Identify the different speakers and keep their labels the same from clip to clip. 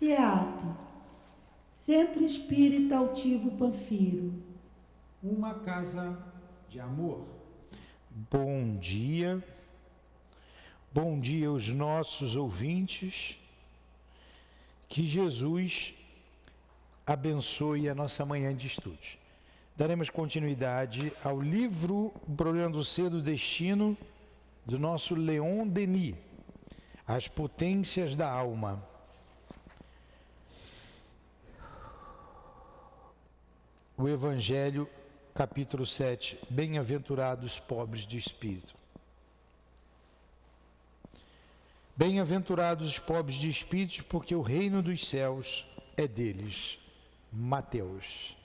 Speaker 1: CEAP, Centro Espírita Altivo Panfiro.
Speaker 2: Uma casa de amor.
Speaker 3: Bom dia aos nossos ouvintes, que Jesus abençoe a nossa manhã de estudos. Daremos continuidade ao livro O Problema do Ser, do Destino, do nosso Leon Denis, As Potências da Alma. O Evangelho, capítulo 7, Bem-aventurados pobres de espírito. Bem-aventurados os pobres de espírito, porque o reino dos céus é deles. Mateus.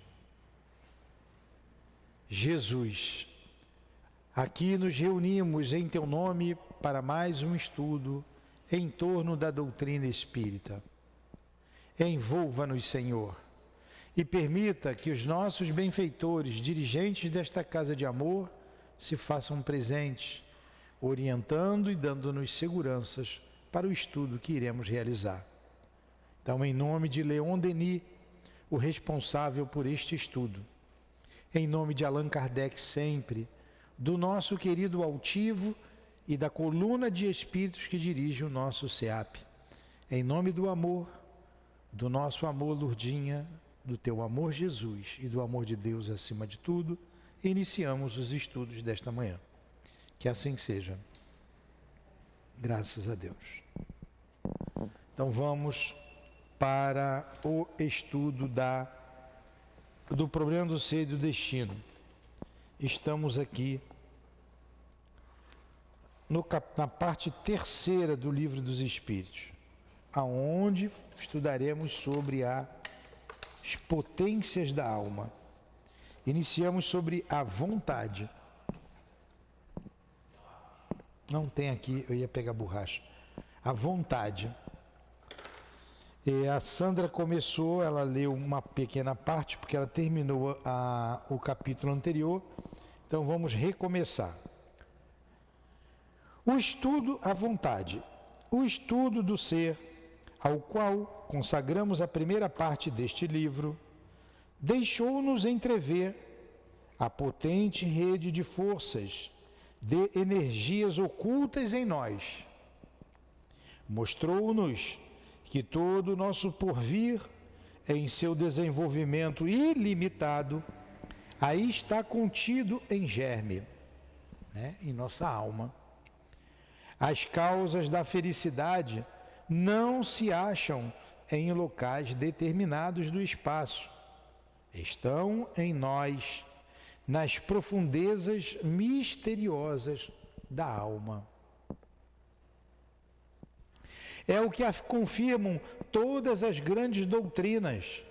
Speaker 3: Jesus, aqui nos reunimos em teu nome para mais um estudo em torno da doutrina espírita. Envolva-nos, Senhor, e permita que os nossos benfeitores, dirigentes desta casa de amor, se façam presentes, orientando e dando-nos seguranças para o estudo que iremos realizar. Então, em nome de Leon Denis, o responsável por este estudo, em nome de Allan Kardec sempre, do nosso querido altivo e da coluna de espíritos que dirige o nosso CEAP, em nome do amor, do nosso amor, Lourdinha, do teu amor, Jesus, e do amor de Deus acima de tudo, iniciamos os estudos desta manhã. Que assim seja. Graças a Deus. Então vamos para o estudo do problema do ser e do destino. Estamos aqui na parte terceira do Livro dos Espíritos, aonde estudaremos sobre as potências da alma. Iniciamos sobre a vontade. Não tem aqui, eu ia pegar borracha. A vontade. E a Sandra começou, ela leu uma pequena parte, porque ela terminou o capítulo anterior. Então vamos recomeçar. O estudo à vontade. O estudo do ser, ao qual consagramos a primeira parte deste livro, deixou-nos entrever a potente rede de forças, de energias ocultas em nós. Mostrou-nos que todo o nosso porvir, em seu desenvolvimento ilimitado, aí está contido em germe, em nossa alma. As causas da felicidade não se acham em locais determinados do espaço. Estão em nós, nas profundezas misteriosas da alma. É o que confirmam todas as grandes doutrinas.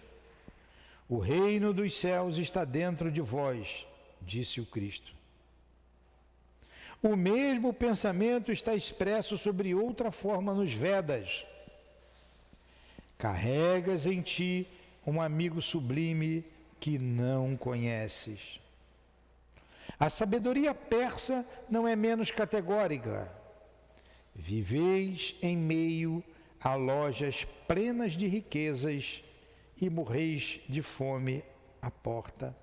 Speaker 3: O reino dos céus está dentro de vós, disse o Cristo. O mesmo pensamento está expresso sobre outra forma nos Vedas. Carregas em ti um amigo sublime que não conheces. A sabedoria persa não é menos categórica. Viveis em meio a lojas plenas de riquezas e morreis de fome à porta.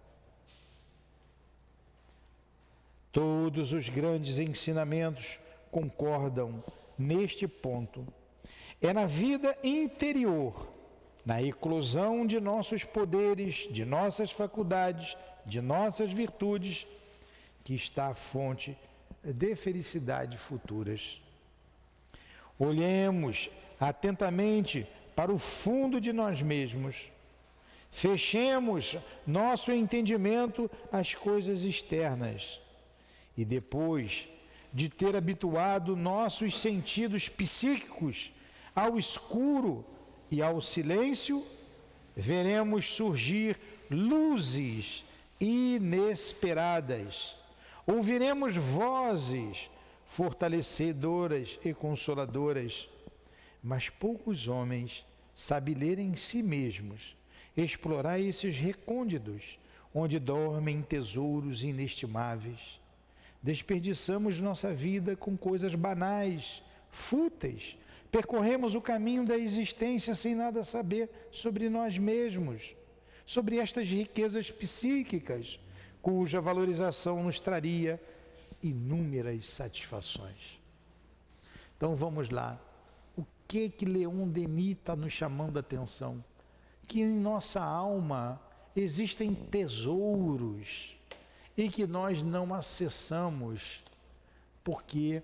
Speaker 3: Todos os grandes ensinamentos concordam neste ponto. É na vida interior, na eclosão de nossos poderes, de nossas faculdades, de nossas virtudes, que está a fonte de felicidade futuras. Olhemos atentamente para o fundo de nós mesmos. Fechemos nosso entendimento às coisas externas. E depois de ter habituado nossos sentidos psíquicos ao escuro e ao silêncio, veremos surgir luzes inesperadas. Ouviremos vozes fortalecedoras e consoladoras, mas poucos homens sabem ler em si mesmos, explorar esses recônditos, onde dormem tesouros inestimáveis. Desperdiçamos nossa vida com coisas banais, fúteis, percorremos o caminho da existência sem nada saber sobre nós mesmos, sobre estas riquezas psíquicas, cuja valorização nos traria inúmeras satisfações. Então vamos lá. O que Leon Denis está nos chamando a atenção? Que em nossa alma existem tesouros e que nós não acessamos porque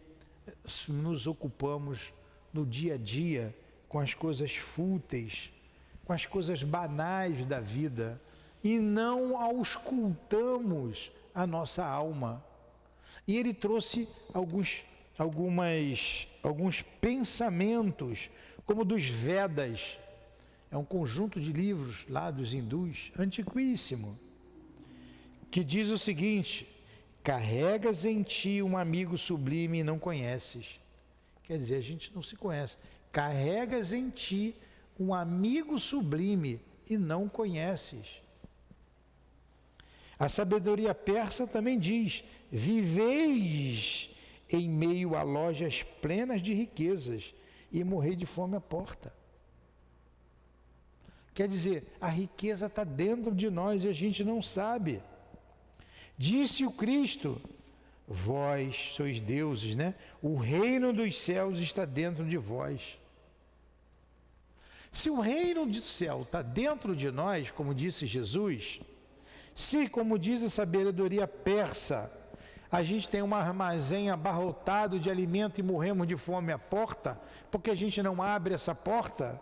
Speaker 3: nos ocupamos no dia a dia com as coisas fúteis, com as coisas banais da vida e não auscultamos a nossa alma. E ele trouxe alguns pensamentos, como dos Vedas. É um conjunto de livros lá dos hindus, antiquíssimo, que diz o seguinte: carregas em ti um amigo sublime e não conheces. Quer dizer, a gente não se conhece. Carregas em ti um amigo sublime e não conheces. A sabedoria persa também diz: viveis em meio a lojas plenas de riquezas e morrer de fome à porta. Quer dizer, a riqueza está dentro de nós e a gente não sabe. Disse o Cristo: vós sois deuses, né? O reino dos céus está dentro de vós. Se o reino do céu está dentro de nós, como disse Jesus, se, como diz a sabedoria persa, a gente tem um armazém abarrotado de alimento e morremos de fome à porta, porque a gente não abre essa porta,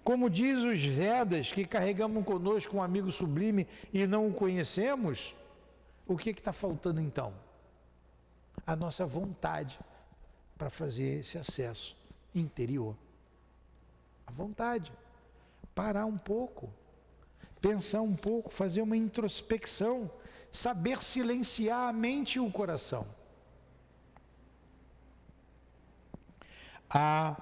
Speaker 3: como diz os Vedas, que carregamos conosco um amigo sublime e não o conhecemos, o que está faltando então? A nossa vontade para fazer esse acesso interior. A vontade. Parar um pouco, pensar um pouco, fazer uma introspecção, saber silenciar a mente e o coração. Há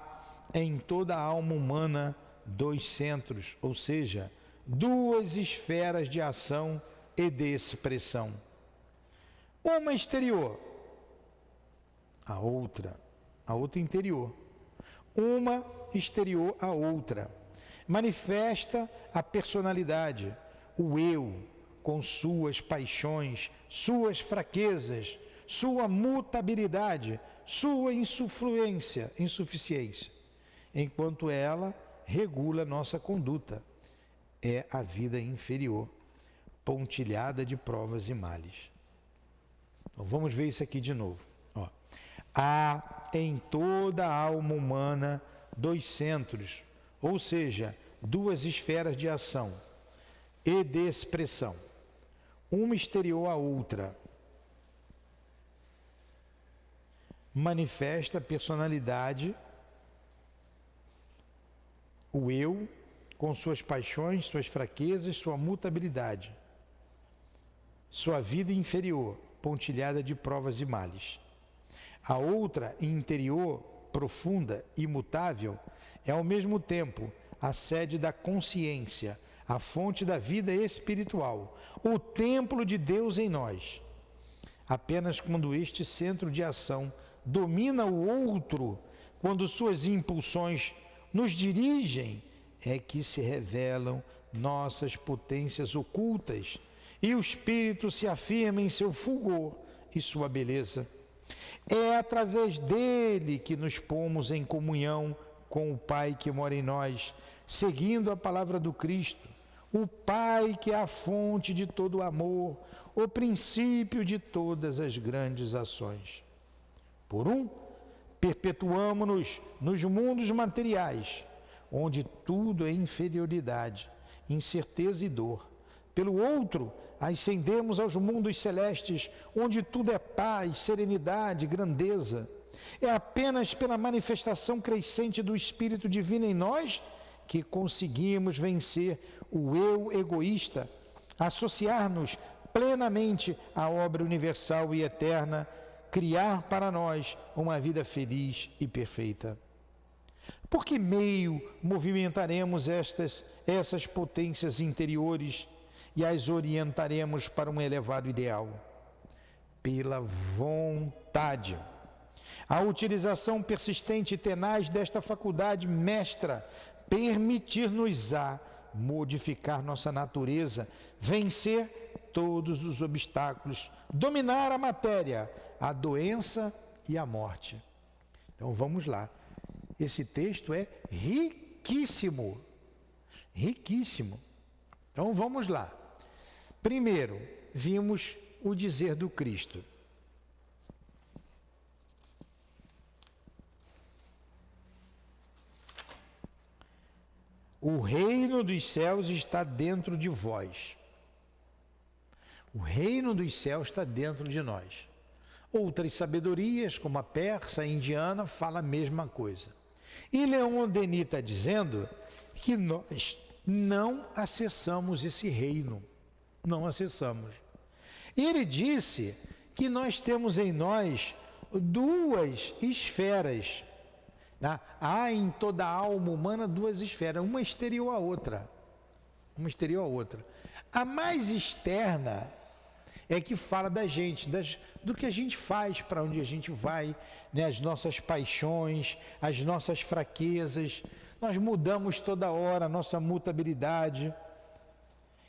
Speaker 3: em toda a alma humana dois centros, ou seja, duas esferas de ação e de expressão. Uma exterior, a outra interior. Uma exterior à outra. Manifesta a personalidade, o eu, com suas paixões, suas fraquezas, sua mutabilidade, sua insuficiência, enquanto ela regula nossa conduta. É a vida inferior, pontilhada de provas e males. Então, vamos ver isso aqui de novo. Há em toda a alma humana dois centros, ou seja, duas esferas de ação e de expressão, uma exterior à outra. Manifesta a personalidade, o eu, com suas paixões, suas fraquezas, sua mutabilidade, sua vida inferior, pontilhada de provas e males. A outra, interior, profunda, imutável, é ao mesmo tempo a sede da consciência, a fonte da vida espiritual, o templo de Deus em nós. Apenas quando este centro de ação domina o outro, quando suas impulsões nos dirigem, é que se revelam nossas potências ocultas e o espírito se afirma em seu fulgor e sua beleza. É através dele que nos pomos em comunhão com o Pai que mora em nós, seguindo a palavra do Cristo, o Pai que é a fonte de todo o amor, o princípio de todas as grandes ações. Por um, perpetuamo-nos nos mundos materiais, onde tudo é inferioridade, incerteza e dor. Pelo outro, ascendemos aos mundos celestes, onde tudo é paz, serenidade, grandeza. É apenas pela manifestação crescente do Espírito Divino em nós que conseguimos vencer o eu egoísta, associar-nos plenamente à obra universal e eterna, criar para nós uma vida feliz e perfeita. Por que meio movimentaremos essas potências interiores e as orientaremos para um elevado ideal? Pela vontade. A utilização persistente e tenaz desta faculdade mestra permitir-nos-á modificar nossa natureza, vencer todos os obstáculos, dominar a matéria, a doença e a morte. Então vamos lá. Esse texto é riquíssimo. Riquíssimo. Então vamos lá. Primeiro, vimos o dizer do Cristo. O reino dos céus está dentro de vós. O reino dos céus está dentro de nós. Outras sabedorias, como a persa, a indiana, fala a mesma coisa. E Leon Denis está dizendo que nós não acessamos esse reino. Não acessamos. Ele disse que nós temos em nós duas esferas. Há em toda a alma humana duas esferas, uma exterior à outra. Uma exterior à outra. A mais externa é que fala da gente, do que a gente faz, para onde a gente vai, né? As nossas paixões, as nossas fraquezas. Nós mudamos toda hora a nossa mutabilidade.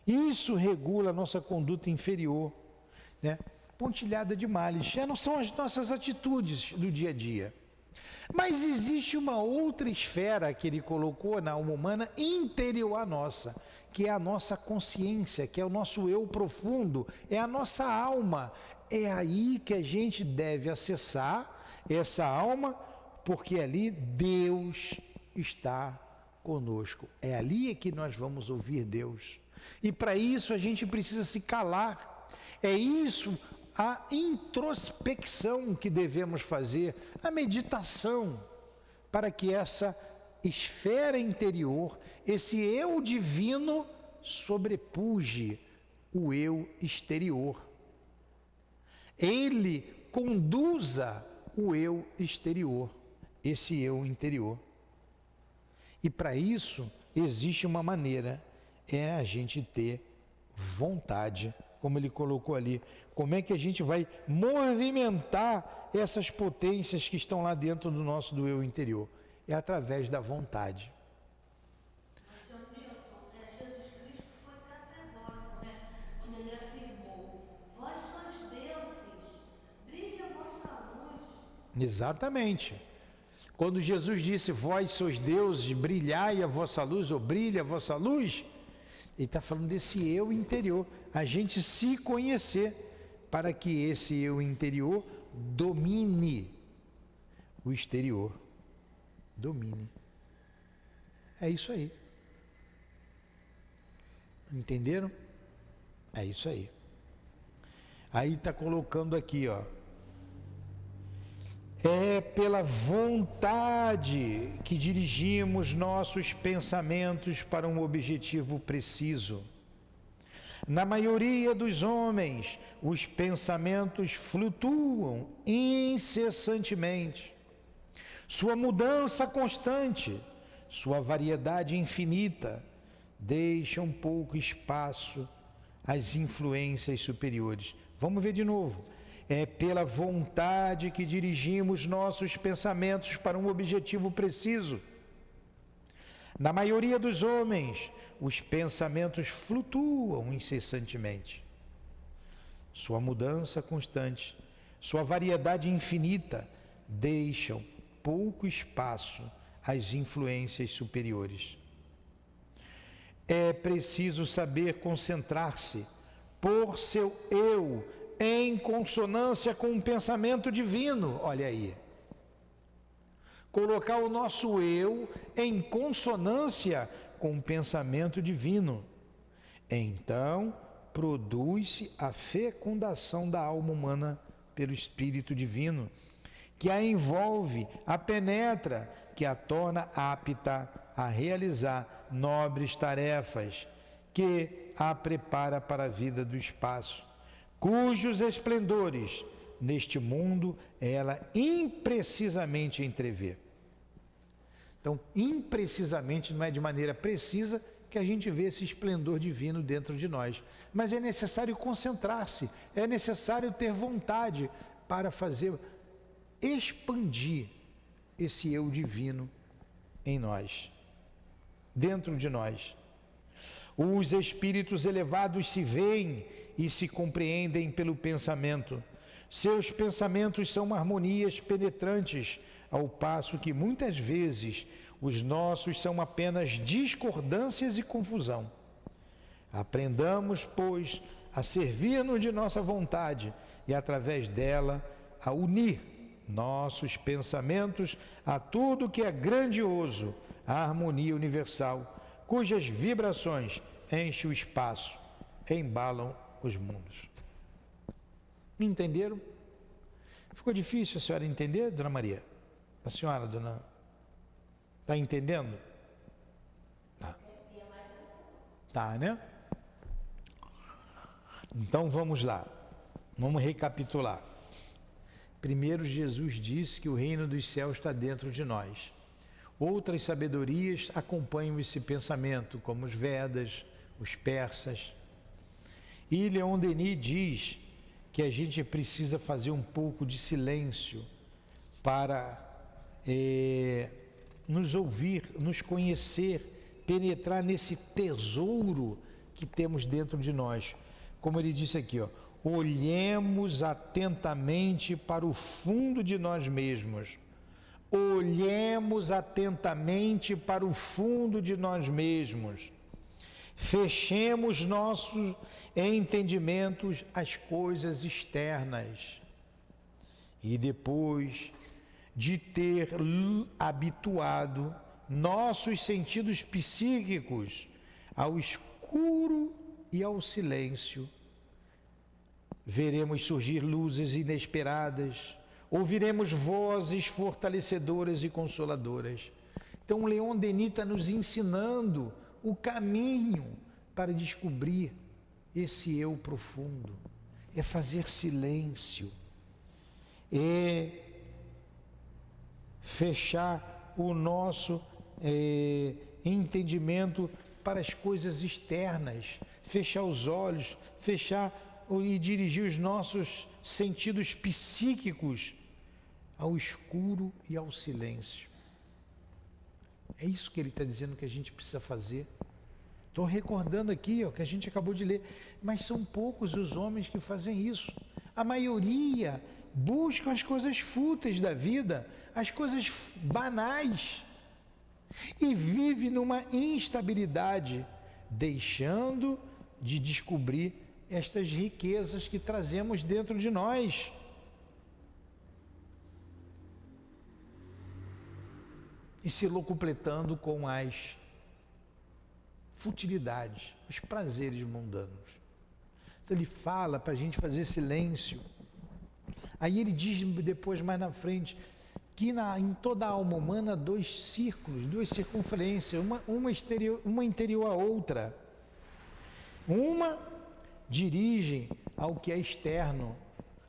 Speaker 3: Isso regula a nossa conduta inferior, né? Pontilhada de males. Já não são as nossas atitudes do dia a dia. Mas existe uma outra esfera que ele colocou na alma humana interior à nossa, que é a nossa consciência, que é o nosso eu profundo, é a nossa alma. É aí que a gente deve acessar essa alma, porque ali Deus está conosco. É ali que nós vamos ouvir Deus. E para isso a gente precisa se calar. É isso a introspecção que devemos fazer, a meditação, para que essa esfera interior, esse eu divino, sobrepuje o eu exterior. Ele conduza o eu exterior, esse eu interior. E para isso existe uma maneira, é a gente ter vontade, como ele colocou ali. Como é que a gente vai movimentar essas potências que estão lá dentro do eu interior? É através da vontade.
Speaker 4: Mas, Sr. Milton, Jesus Cristo foi categórico, né? Quando ele afirmou: vós sois deuses, brilhe a vossa luz.
Speaker 3: Exatamente. Quando Jesus disse, vós sois deuses, brilhai a vossa luz, ou brilha a vossa luz, ele está falando desse eu interior, a gente se conhecer, para que esse eu interior domine o exterior. Domine. É isso aí. Entenderam? É isso aí. Aí está colocando aqui, ó. É pela vontade que dirigimos nossos pensamentos para um objetivo preciso. Na maioria dos homens, os pensamentos flutuam incessantemente. Sua mudança constante, sua variedade infinita, deixam pouco espaço às influências superiores. Vamos ver de novo. É pela vontade que dirigimos nossos pensamentos para um objetivo preciso. Na maioria dos homens, os pensamentos flutuam incessantemente. Sua mudança constante, sua variedade infinita, deixam pouco espaço às influências superiores. É preciso saber concentrar-se, pôr seu eu em consonância com o pensamento divino. Olha aí. Colocar o nosso eu em consonância com o pensamento divino. Então, produz-se a fecundação da alma humana pelo Espírito Divino, que a envolve, a penetra, que a torna apta a realizar nobres tarefas, que a prepara para a vida do espaço, cujos esplendores neste mundo ela imprecisamente entrevê. Então, imprecisamente não é de maneira precisa que a gente vê esse esplendor divino dentro de nós, mas é necessário concentrar-se, é necessário ter vontade para fazer expandir esse eu divino em nós, dentro de nós. Os espíritos elevados se veem e se compreendem pelo pensamento. Seus pensamentos são harmonias penetrantes, ao passo que muitas vezes os nossos são apenas discordâncias e confusão. Aprendamos, pois, a servir-nos de nossa vontade e, através dela, a unir nossos pensamentos a tudo que é grandioso, a harmonia universal, cujas vibrações enchem o espaço, embalam os mundos. Me entenderam? Ficou difícil a senhora entender, dona Maria? A senhora, dona... Está entendendo? Tá. Tá, né? Então vamos lá. Vamos recapitular. Primeiro, Jesus disse que o reino dos céus está dentro de nós. Outras sabedorias acompanham esse pensamento, como os Vedas, os persas. E Leon Denis diz que a gente precisa fazer um pouco de silêncio para nos ouvir, nos conhecer, penetrar nesse tesouro que temos dentro de nós. Como ele disse aqui, ó, olhemos atentamente para o fundo de nós mesmos. Olhemos atentamente para o fundo de nós mesmos. Fechemos nossos entendimentos às coisas externas. E depois de ter habituado nossos sentidos psíquicos ao escuro e ao silêncio, veremos surgir luzes inesperadas, ouviremos vozes fortalecedoras e consoladoras. Então, Leon Denis está nos ensinando o caminho para descobrir esse eu profundo. É fazer silêncio, é fechar o nosso entendimento para as coisas externas, fechar os olhos, fechar e dirigir os nossos sentidos psíquicos ao escuro e ao silêncio. É isso que ele está dizendo que a gente precisa fazer. Estou recordando aqui, ó, que a gente acabou de ler, mas são poucos os homens que fazem isso. A maioria buscam as coisas fúteis da vida, as coisas banais, e vive numa instabilidade, deixando de descobrir estas riquezas que trazemos dentro de nós. E se locupletando com as futilidades, os prazeres mundanos. Então ele fala para a gente fazer silêncio. Aí ele diz depois, mais na frente, que em toda a alma humana há dois círculos, duas circunferências, uma interior à outra. Uma dirige ao que é externo,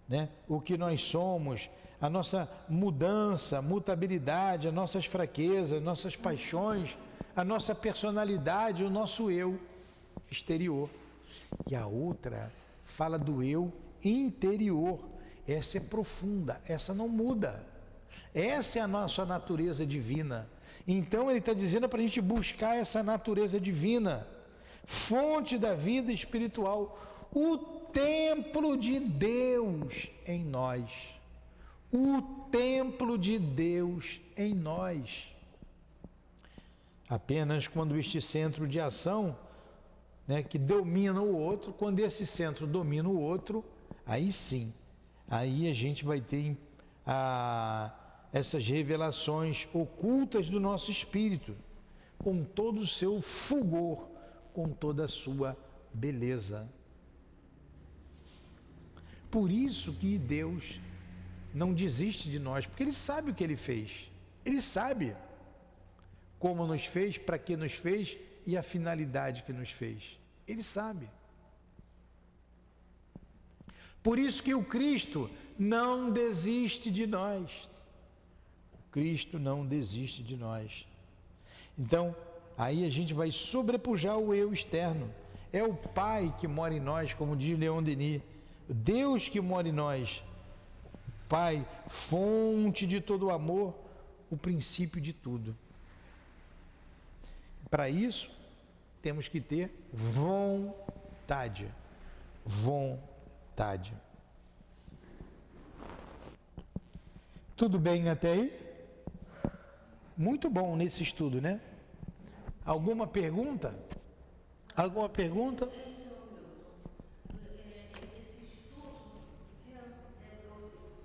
Speaker 3: né? O que nós somos, a nossa mudança, mutabilidade, as nossas fraquezas, nossas paixões, a nossa personalidade, o nosso eu exterior. E a outra fala do eu interior. Essa é profunda, essa não muda. Essa é a nossa natureza divina. Então ele está dizendo para a gente buscar essa natureza divina, fonte da vida espiritual, o templo de Deus em nós. O templo de Deus em nós. Apenas quando este centro de ação, né, que domina o outro, quando esse centro domina o outro, aí sim, aí a gente vai ter essas revelações ocultas do nosso espírito, com todo o seu fulgor, com toda a sua beleza. Por isso que Deus não desiste de nós, porque Ele sabe o que Ele fez. Ele sabe como nos fez, para que nos fez e a finalidade que nos fez. Ele sabe. Por isso que o Cristo não desiste de nós. O Cristo não desiste de nós. Então, aí a gente vai sobrepujar o eu externo. É o Pai que mora em nós, como diz Leon Denis. O Deus que mora em nós. Pai, fonte de todo o amor, o princípio de tudo. Para isso, temos que ter vontade. Vontade. Tudo bem até aí? Muito bom nesse estudo, né? Alguma pergunta? Alguma pergunta?
Speaker 4: Esse estudo,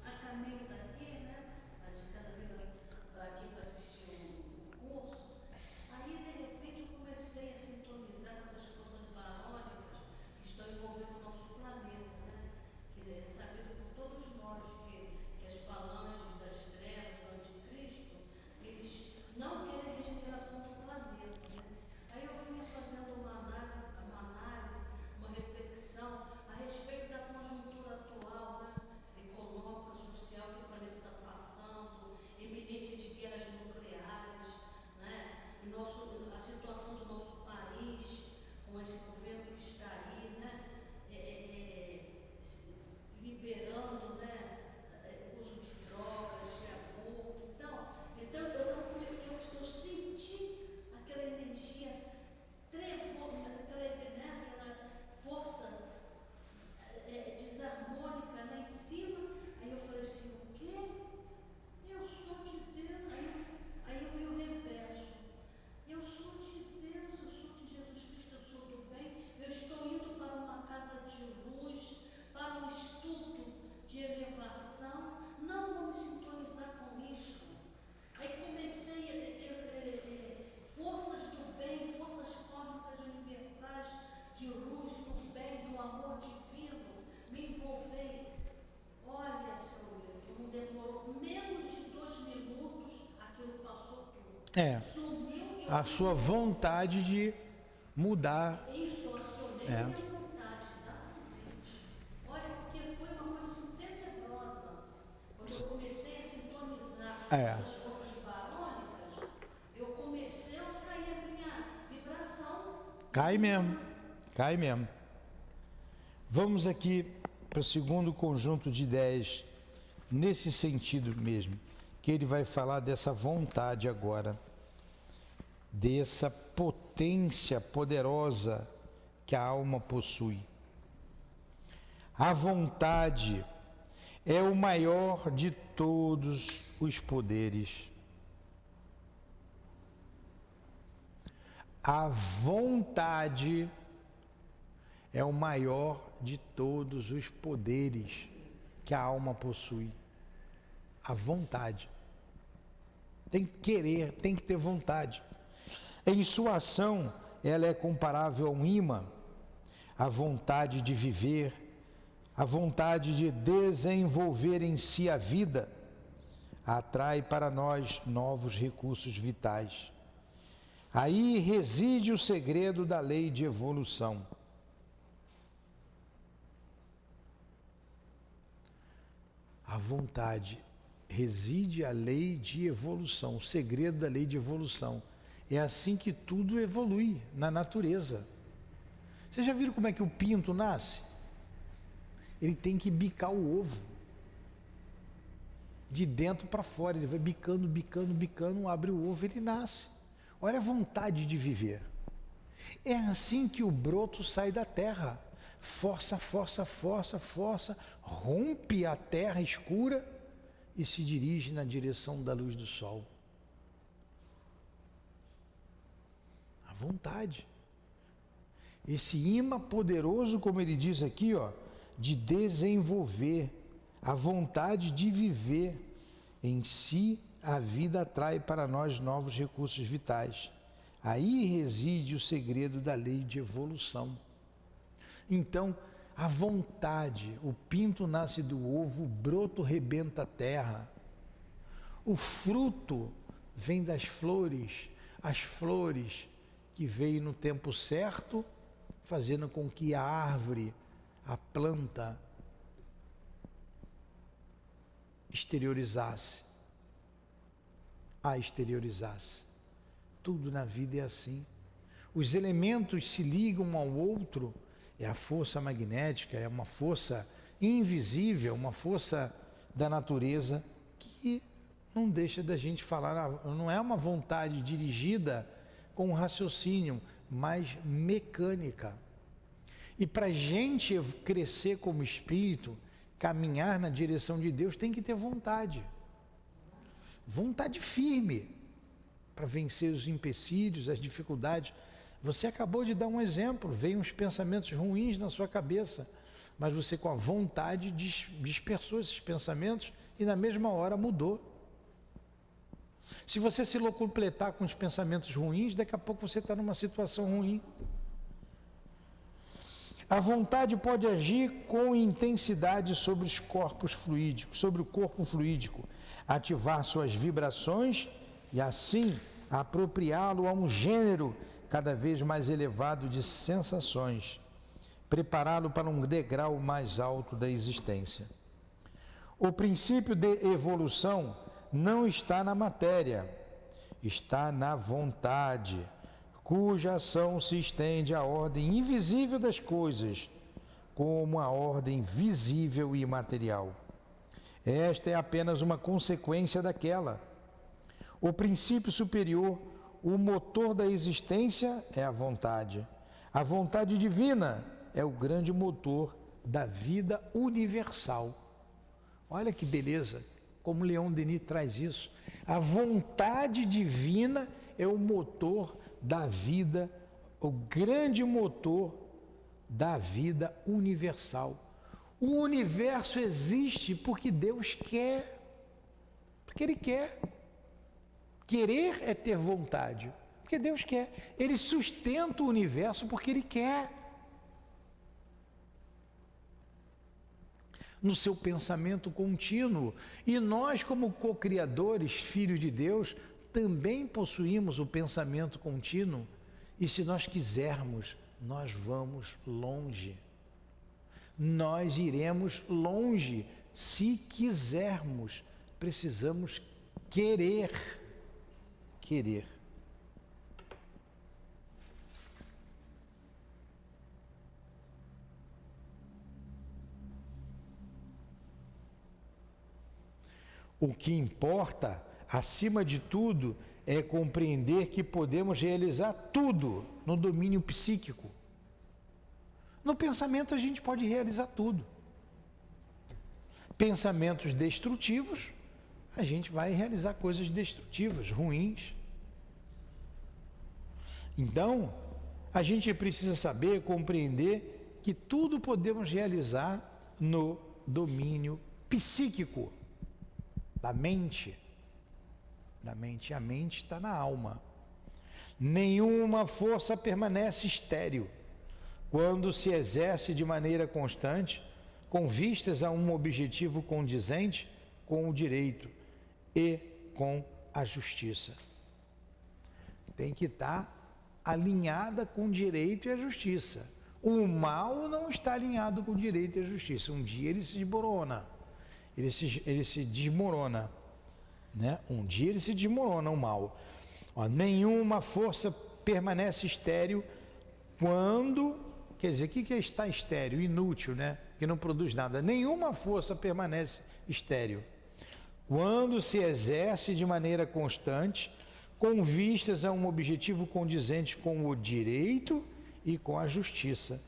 Speaker 4: a caminho daqui, né? De cada vez para aqui para assistir o curso, aí de repente eu comecei a sintonizar com essas forças barônicas que estão envolvendo o nosso planeta, né? Que é sabido por todos nós que as falanges das trevas, do anticristo, eles não querem a regeneração do planeta, né? Aí eu vinha fazendo uma análise, uma reflexão a respeito da conjuntura atual, né? Econômica, social que o planeta está passando, eminência de guerras nucleares, né? A situação do nosso país, com esse governo que está aí, né? Liberando, né? Uso de drogas, de aborto. Eu senti aquela energia trevosa, aquela força desarmônica lá em cima. Aí eu falei assim, o quê? Eu sou de Deus. Aí eu vi o reverso. Eu sou de Deus, eu sou de Jesus Cristo, eu sou do bem. Eu estou indo para uma casa de luz, para um estudo de elevação. Não vou me sintonizar com isso. Aí comecei forças do bem, forças cósmicas universais, de luz, do bem, do amor divino, me envolver. Olha, seu Wilton, não demorou menos de 2 minutos, aquilo passou tudo. Sumiu.
Speaker 3: A sua vontade de mudar.
Speaker 4: Isso, eu acionei minha vontade, exatamente. Olha, porque foi uma coisa assim tenebrosa. Quando eu comecei a sintonizar essas forças barônicas, eu comecei a cair a minha vibração.
Speaker 3: Cai mesmo, cai mesmo. Vamos aqui para o segundo conjunto de ideias, nesse sentido mesmo, que ele vai falar dessa vontade agora, dessa potência poderosa que a alma possui. A vontade é o maior de todos os poderes. A vontade é o maior de todos os poderes que a alma possui. A vontade. Tem que querer, tem que ter vontade. Em sua ação, ela é comparável a um imã, a vontade de viver, a vontade de desenvolver em si a vida, atrai para nós novos recursos vitais. Aí reside o segredo da lei de evolução. A vontade reside a lei de evolução, o segredo da lei de evolução. É assim que tudo evolui na natureza. Vocês já viram como é que o pinto nasce? Ele tem que bicar o ovo. De dentro para fora, ele vai bicando, bicando, bicando, abre o ovo, ele nasce. Olha a vontade de viver. É assim que o broto sai da terra. Força, força, força, força, rompe a terra escura e se dirige na direção da luz do sol. A vontade. Esse imã poderoso, como ele diz aqui, ó, de desenvolver, a vontade de viver em si, a vida atrai para nós novos recursos vitais. Aí reside o segredo da lei de evolução. Então, a vontade, o pinto nasce do ovo, o broto rebenta a terra. O fruto vem das flores, as flores que veio no tempo certo, fazendo com que a árvore, a planta, exteriorizasse. Tudo na vida é assim. Os elementos se ligam ao outro, é a força magnética, é uma força invisível, uma força da natureza que não deixa da gente falar, não é uma vontade dirigida com raciocínio, mas mecânica. E para a gente crescer como espírito, caminhar na direção de Deus, tem que ter vontade. Vontade firme para vencer os empecilhos, as dificuldades. Você acabou de dar um exemplo, veio uns pensamentos ruins na sua cabeça, mas você com a vontade dispersou esses pensamentos e na mesma hora mudou. Se você se locupletar com os pensamentos ruins, daqui a pouco você está numa situação ruim. A vontade pode agir com intensidade sobre os corpos fluídicos, sobre o corpo fluídico, ativar suas vibrações e assim apropriá-lo a um gênero cada vez mais elevado de sensações, prepará-lo para um degrau mais alto da existência. O princípio de evolução não está na matéria, está na vontade, cuja ação se estende à ordem invisível das coisas, como a ordem visível e material. Esta é apenas uma consequência daquela. O princípio superior, o motor da existência é a vontade. A vontade divina é o grande motor da vida universal. Olha que beleza, como Leon Denis traz isso. A vontade divina é o motor da vida, o grande motor da vida universal. O universo existe porque Deus quer, porque Ele quer. Querer é ter vontade, porque Deus quer. Ele sustenta o universo porque Ele quer. No seu pensamento contínuo. E nós, como co-criadores, filhos de Deus, também possuímos o pensamento contínuo. E se nós quisermos, nós vamos longe. Nós iremos longe. Se quisermos, precisamos querer. Querer. O que importa, acima de tudo, é compreender que podemos realizar tudo no domínio psíquico. No pensamento a gente pode realizar tudo. Pensamentos destrutivos, a gente vai realizar coisas destrutivas, ruins. Então, a gente precisa saber, compreender que tudo podemos realizar no domínio psíquico. Da mente. A mente está na alma. Nenhuma força permanece estéril quando se exerce de maneira constante, com vistas a um objetivo condizente com o direito e com a justiça. Tem que estar alinhada com o direito e a justiça. O mal não está alinhado com o direito e a justiça. Um dia ele se desmorona. Ele se desmorona, né? Um dia ele se desmorona, o mal. Nenhuma força permanece estéril quando, quer dizer, o que é estar estéril? Inútil, né? Que não produz nada. Nenhuma força permanece estéril quando se exerce de maneira constante, com vistas a um objetivo condizente com o direito e com a justiça.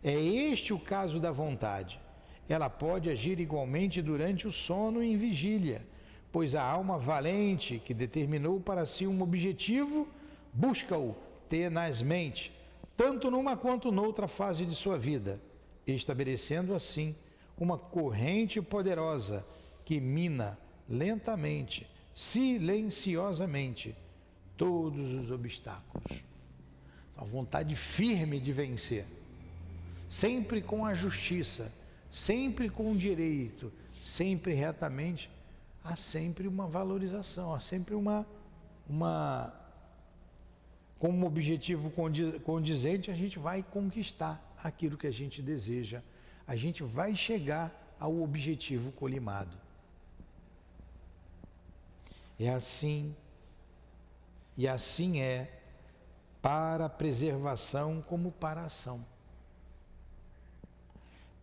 Speaker 3: É este o caso da vontade. Ela pode agir igualmente durante o sono e em vigília, pois a alma valente que determinou para si um objetivo, busca-o tenazmente, tanto numa quanto noutra fase de sua vida, estabelecendo assim uma corrente poderosa que mina lentamente, silenciosamente, todos os obstáculos. A vontade firme de vencer, sempre com a justiça, sempre com o direito, sempre retamente, há sempre uma valorização, há sempre com um objetivo condizente, a gente vai conquistar aquilo que a gente deseja, a gente vai chegar ao objetivo colimado. É assim, e assim é para a preservação como para a ação.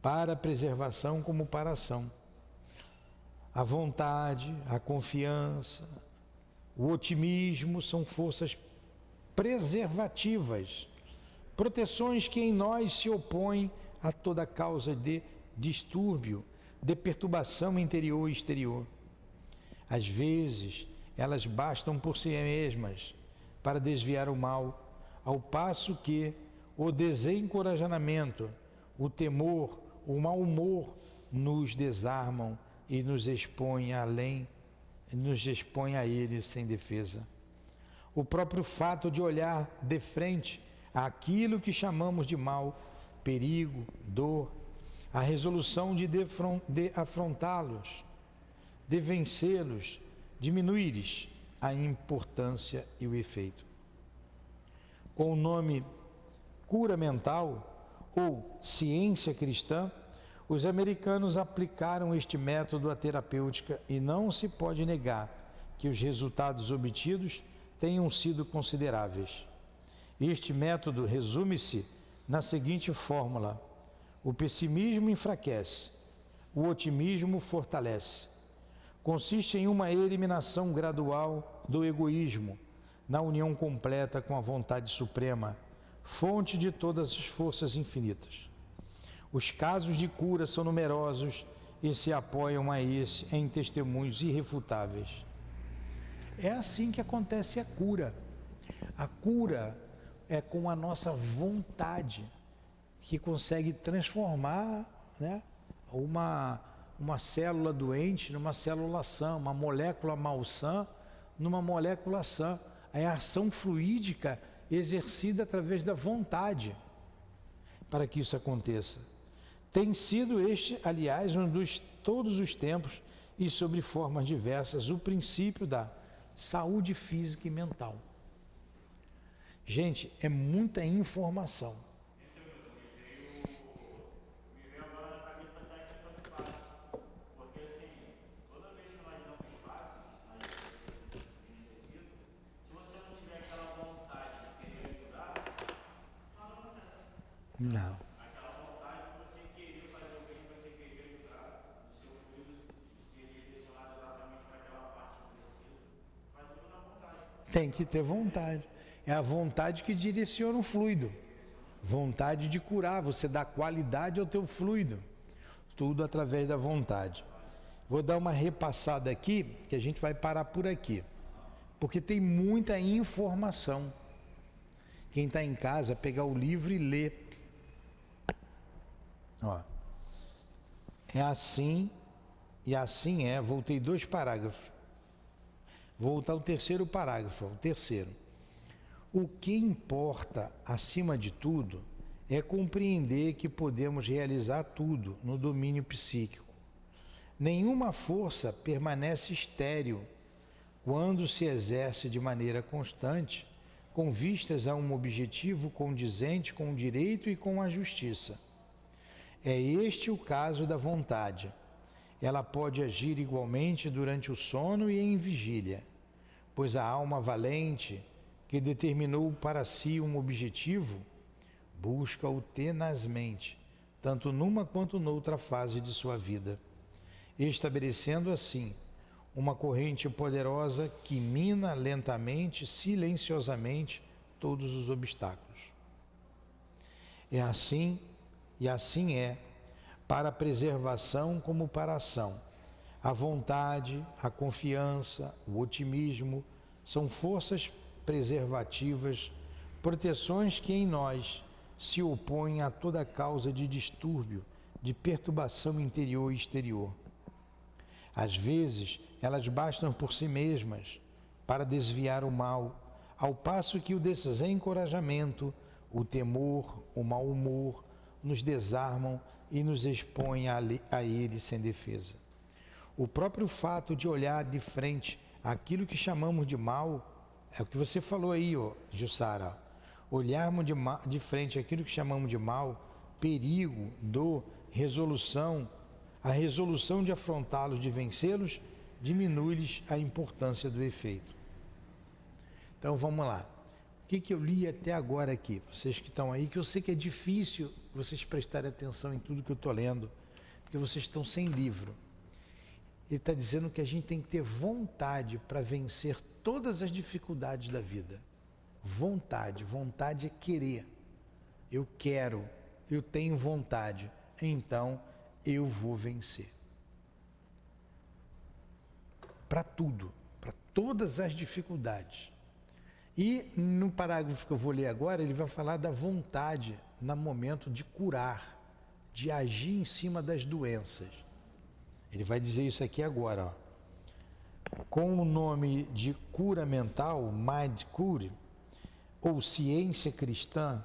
Speaker 3: Para a preservação como para a ação. A vontade, a confiança, o otimismo são forças preservativas, proteções que em nós se opõem a toda causa de distúrbio, de perturbação interior e exterior. Às vezes, elas bastam por si mesmas para desviar o mal, ao passo que o desencorajamento, o temor, o mau humor nos desarmam e nos expõem a eles sem defesa. O próprio fato de olhar de frente àquilo que chamamos de mal, perigo, dor, a resolução de afrontá-los, de vencê-los, diminuir-lhes a importância e o efeito. Com o nome cura mental ou ciência cristã, os americanos aplicaram este método à terapêutica e não se pode negar que os resultados obtidos tenham sido consideráveis. Este método resume-se na seguinte fórmula: o pessimismo enfraquece, o otimismo fortalece. Consiste em uma eliminação gradual do egoísmo, na união completa com a vontade suprema, fonte de todas as forças infinitas. Os casos de cura são numerosos e se apoiam a esse em testemunhos irrefutáveis. É assim que acontece a cura. A cura é com a nossa vontade, que consegue transformar, né, uma célula doente numa célula sã, uma molécula malsã numa molécula sã. É a ação fluídica exercida através da vontade para que isso aconteça. Tem sido este, aliás, todos os tempos e sobre formas diversas, o princípio da saúde física e mental. Gente, é muita informação.
Speaker 5: Me veio agora na cabeça a técnica do passe. Porque assim, toda vez que nós damos espaço, nós que necessita, se você não tiver aquela vontade de querer ajudar, nada acontece.
Speaker 3: Não.
Speaker 5: Aquela vontade de você querer fazer o bem, de você querer ajudar, do seu fluido ser direcionado exatamente para aquela parte que precisa, vai tudo na vontade.
Speaker 3: Tem que ter vontade. É a vontade que direciona o fluido. Vontade de curar, você dá qualidade ao teu fluido. Tudo através da vontade. Vou dar uma repassada aqui, que a gente vai parar por aqui. Porque tem muita informação. Quem está em casa, pegar o livro e ler. Ó. É assim, e assim é. Voltei 2 parágrafos. Vou voltar ao terceiro parágrafo, o terceiro. O que importa, acima de tudo, é compreender que podemos realizar tudo no domínio psíquico. Nenhuma força permanece estéril quando se exerce de maneira constante, com vistas a um objetivo condizente com o direito e com a justiça. É este o caso da vontade. Ela pode agir igualmente durante o sono e em vigília, pois a alma valente, que determinou para si um objetivo, busca-o tenazmente, tanto numa quanto noutra fase de sua vida, estabelecendo assim uma corrente poderosa que mina lentamente, silenciosamente, todos os obstáculos. É assim, e assim é, para a preservação como para a ação. A vontade, a confiança, o otimismo são forças preservativas, proteções que em nós se opõem a toda causa de distúrbio, de perturbação interior e exterior. Às vezes, elas bastam por si mesmas para desviar o mal, ao passo que o desencorajamento, o temor, o mau humor nos desarmam e nos expõem a ele sem defesa. O próprio fato de olhar de frente aquilo que chamamos de mal, é o que você falou aí, Jussara. Olharmos de frente aquilo que chamamos de mal, perigo, dor, resolução, a resolução de afrontá-los, de vencê-los, diminui-lhes a importância do efeito. Então vamos lá. O que eu li até agora aqui? Vocês que estão aí, que eu sei que é difícil vocês prestarem atenção em tudo que eu estou lendo, porque vocês estão sem livro. Ele está dizendo que a gente tem que ter vontade para vencer todas as dificuldades da vida. Vontade. Vontade é querer. Eu quero, eu tenho vontade, então eu vou vencer. Para tudo, para todas as dificuldades. E no parágrafo que eu vou ler agora, ele vai falar da vontade no momento de curar, de agir em cima das doenças. Ele vai dizer isso aqui agora, ó. Com o nome de cura mental, Mind Cure, ou ciência cristã,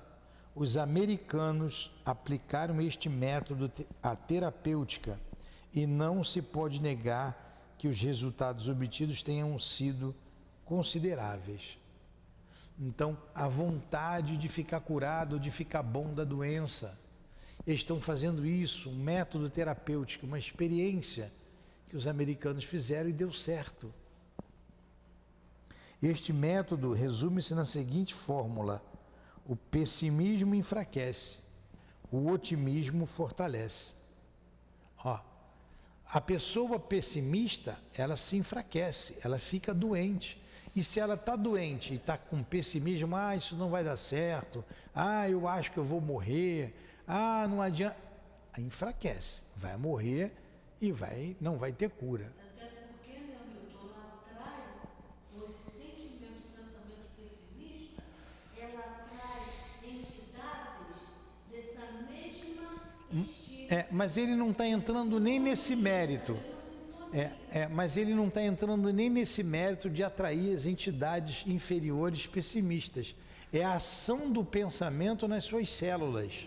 Speaker 3: os americanos aplicaram este método à terapêutica e não se pode negar que os resultados obtidos tenham sido consideráveis. Então, a vontade de ficar curado, de ficar bom da doença, eles estão fazendo isso, um método terapêutico, uma experiência que os americanos fizeram e deu certo. Este método resume-se na seguinte fórmula: o pessimismo enfraquece, o otimismo fortalece. Ó, a pessoa pessimista, ela se enfraquece, ela fica doente. E se ela está doente e está com pessimismo, isso não vai dar certo, eu acho que eu vou morrer, não adianta, aí enfraquece, vai morrer e não vai ter cura.
Speaker 4: Até porque, né, Milton, ela atrai, com esse sentimento de pensamento pessimista, ela atrai entidades dessa mesma estima.
Speaker 3: Mas ele não está entrando nem nesse mérito. Mas ele não está entrando nem nesse mérito de atrair as entidades inferiores pessimistas. É a ação do pensamento nas suas células.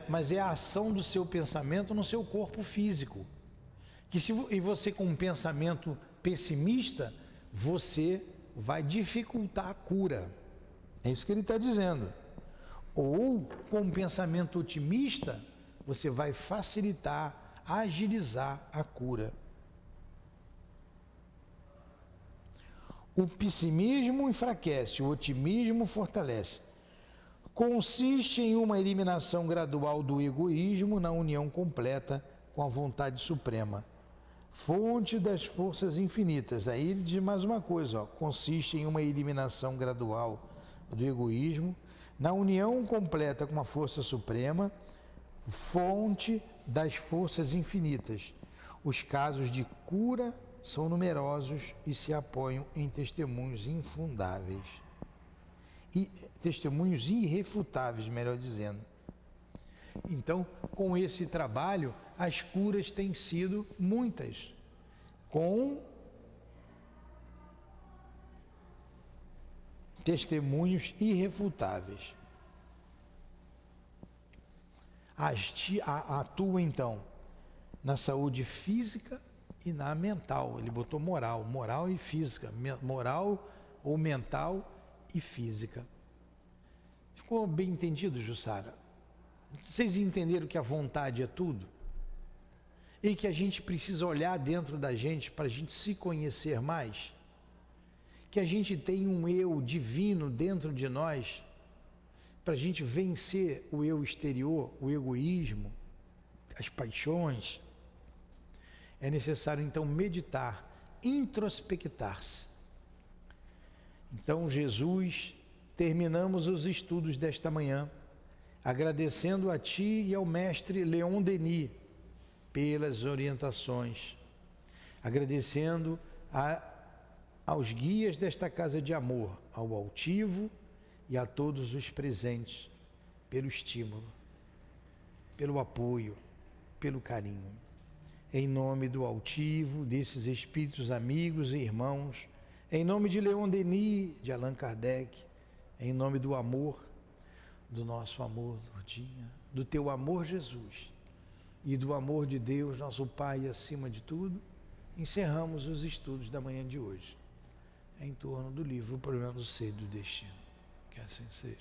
Speaker 3: Mas é a ação do seu pensamento no seu corpo físico. E você com um pensamento pessimista, você vai dificultar a cura. É isso que ele está dizendo. Ou com um pensamento otimista, você vai facilitar, agilizar a cura. O pessimismo enfraquece, o otimismo fortalece. Consiste em uma eliminação gradual do egoísmo na união completa com a vontade suprema, fonte das forças infinitas. Aí ele diz mais uma coisa, consiste em uma eliminação gradual do egoísmo na união completa com a força suprema, fonte das forças infinitas. Os casos de cura são numerosos e se apoiam em testemunhos infundáveis. E testemunhos irrefutáveis, melhor dizendo. Então, com esse trabalho, as curas têm sido muitas, com testemunhos irrefutáveis. Atua então na saúde física e na mental. Ele botou moral e física, moral ou mental e física. Ficou bem entendido, Jussara? Vocês entenderam que a vontade é tudo? E que a gente precisa olhar dentro da gente para a gente se conhecer mais? Que a gente tem um eu divino dentro de nós para a gente vencer o eu exterior, o egoísmo, as paixões. É necessário então meditar, introspectar-se. Então, Jesus, terminamos os estudos desta manhã, agradecendo a ti e ao mestre Leon Denis pelas orientações, agradecendo aos guias desta casa de amor, ao altivo e a todos os presentes, pelo estímulo, pelo apoio, pelo carinho. Em nome do altivo, desses espíritos amigos e irmãos, em nome de Leon Denis, de Allan Kardec, em nome do amor, do nosso amor, Lourdinha, do teu amor, Jesus, e do amor de Deus, nosso Pai, acima de tudo, encerramos os estudos da manhã de hoje, em torno do livro O Problema do Ser e do Destino. Que assim seja.